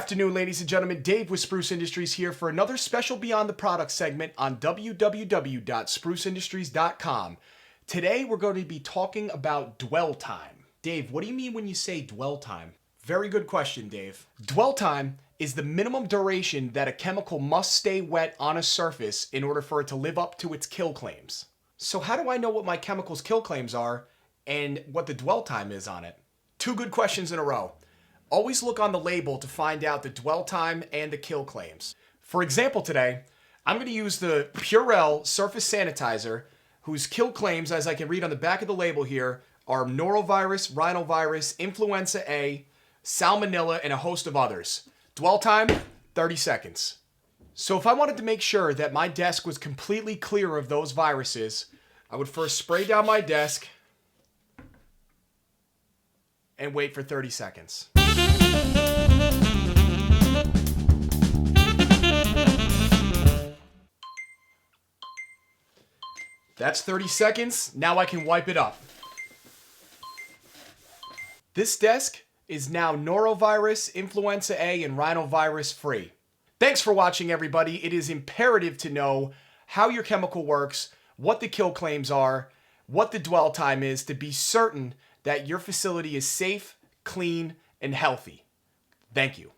afternoon, ladies and gentlemen. Dave with Spruce Industries here for another special Beyond the Product segment on www.spruceindustries.com. Today, we're going to be talking about dwell time. Dave, what do you mean when you say dwell time? Very good question, Dave. Dwell time is the minimum duration that a chemical must stay wet on a surface in order for it to live up to its kill claims. So how do I know what my chemical's kill claims are and what the dwell time is on it? Two good questions in a row. Always look on the label to find out the dwell time and the kill claims. For example today, I'm going to use the Purell Surface Sanitizer, whose kill claims, as I can read on the back of the label here, are norovirus, rhinovirus, influenza A, salmonella, and a host of others. Dwell time, 30 seconds. So if I wanted to make sure that my desk was completely clear of those viruses, I would first spray down my desk and wait for 30 seconds. That's 30 seconds. Now I can wipe it up. This desk is now norovirus, influenza A, and rhinovirus free. Thanks for watching, everybody. It is imperative to know how your chemical works, what the kill claims are, what the dwell time is, to be certain that your facility is safe, clean, and healthy. Thank you.